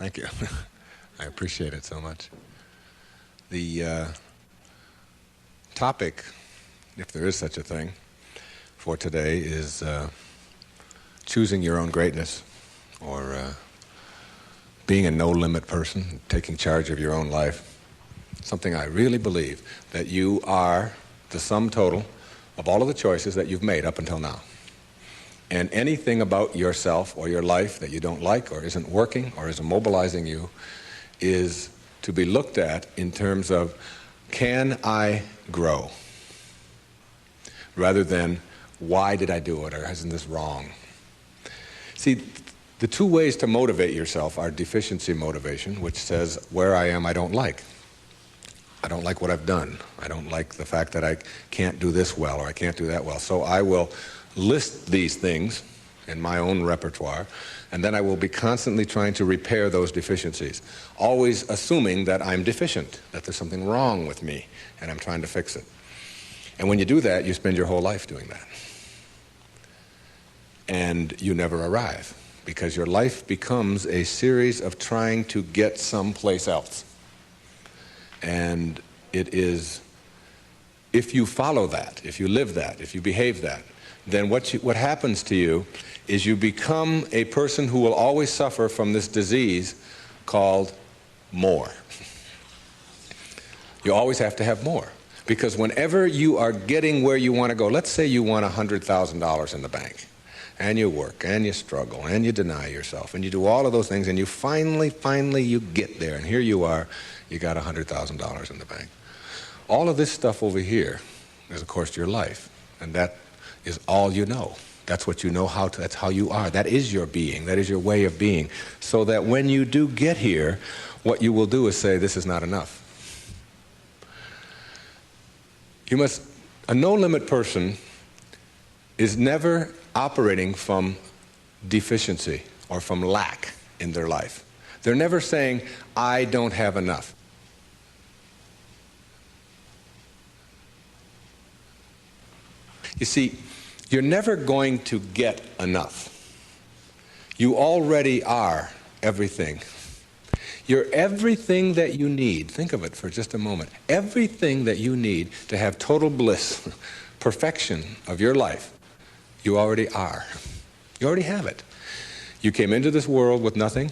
Thank you. I appreciate it so much. The topic, if there is such a thing, for today is choosing your own greatness, or being a no-limit person, taking charge of your own life. Something I really believe, that you are the sum total of all of the choices that you've made up until now. And anything about yourself or your life that you don't like or isn't working or isn't mobilizing you is to be looked at in terms of, can I grow? Rather than, why did I do it, or isn't this wrong? See, the two ways to motivate yourself are deficiency motivation, which says, where I am I don't like. I don't like what I've done. I don't like the fact that I can't do this well or I can't do that well. So I will list these things in my own repertoire, and then I will be constantly trying to repair those deficiencies, always assuming that I'm deficient, that there's something wrong with me, and I'm trying to fix it. And when you do that, you spend your whole life doing that. And you never arrive, because your life becomes a series of trying to get someplace else. And it is, if you follow that, if you live that, if you behave that, then what happens to you is you become a person who will always suffer from this disease called more. You always have to have more. Because whenever you are getting where you want to go, let's say you want $100,000 in the bank, and you work, and you struggle, and you deny yourself, and you do all of those things, and you finally you get there, and here you are, you got $100,000 in the bank. All of this stuff over here is, of course, your life, and that is all you know. That's what you know how to, that's how you are. That is your being. That is your way of being. So that when you do get here, what you will do is say, this is not enough. A no-limit person is never operating from deficiency or from lack in their life. They're never saying, I don't have enough. You see, you're never going to get enough. You already are everything. You're everything that you need. Think of it for just a moment. Everything that you need to have total bliss, perfection of your life, you already are. You already have it. You came into this world with nothing.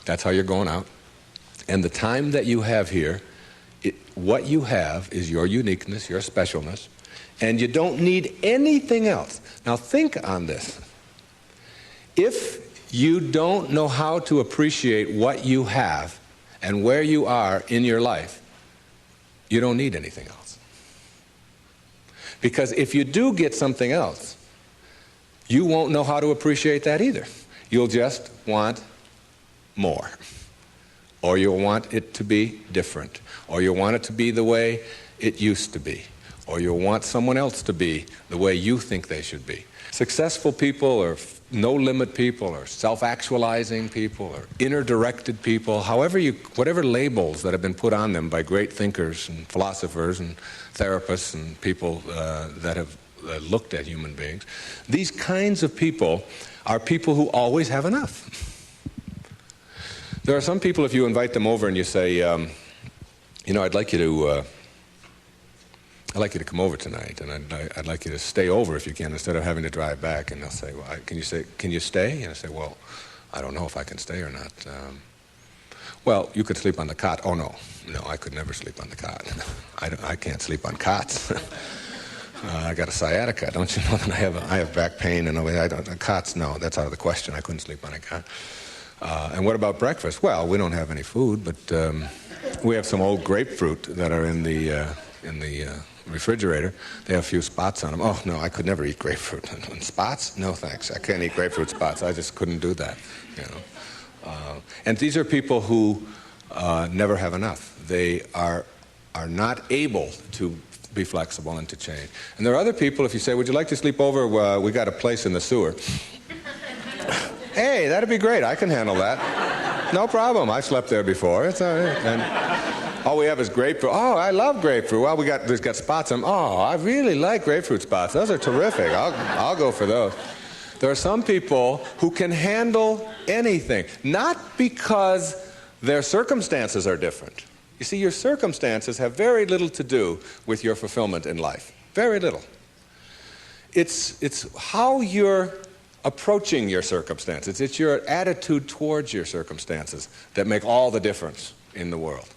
That's how you're going out. And the time that you have here, what you have is your uniqueness, your specialness, and you don't need anything else. Now think on this. If you don't know how to appreciate what you have and where you are in your life, you don't need anything else. Because if you do get something else, you won't know how to appreciate that either. You'll just want more. Or you'll want it to be different. Or you'll want it to be the way it used to be. Or you'll want someone else to be the way you think they should be. Successful people, or no-limit people, or self-actualizing people, or inner-directed people, whatever labels that have been put on them by great thinkers and philosophers and therapists and people that have looked at human beings, these kinds of people are people who always have enough. There are some people, if you invite them over and you say, you know, I'd like you to come over tonight, and I'd like you to stay over if you can, instead of having to drive back. And they'll say, well, can you stay? And I say, well, I don't know if I can stay or not. Well, you could sleep on the cot. Oh, no, I could never sleep on the cot. I can't sleep on cots. I got a sciatica. Don't you know that I have back pain? And cots, no, that's out of the question. I couldn't sleep on a cot. And what about breakfast? Well, we don't have any food, but we have some old grapefruit that are in the refrigerator. They have a few spots on them. Oh, no, I could never eat grapefruit. Spots? No, thanks. I can't eat grapefruit spots. I just couldn't do that, you know. And these are people who never have enough. They are not able to be flexible and to change. And there are other people, if you say, would you like to sleep over? We got a place in the sewer. Hey, that'd be great. I can handle that. No problem. I slept there before. It's all right. And all we have is grapefruit. Oh, I love grapefruit. Well, there's got spots on them. Oh, I really like grapefruit spots. Those are terrific. I'll go for those. There are some people who can handle anything, not because their circumstances are different. You see, your circumstances have very little to do with your fulfillment in life. Very little. It's how you're approaching your circumstances. It's your attitude towards your circumstances that make all the difference in the world.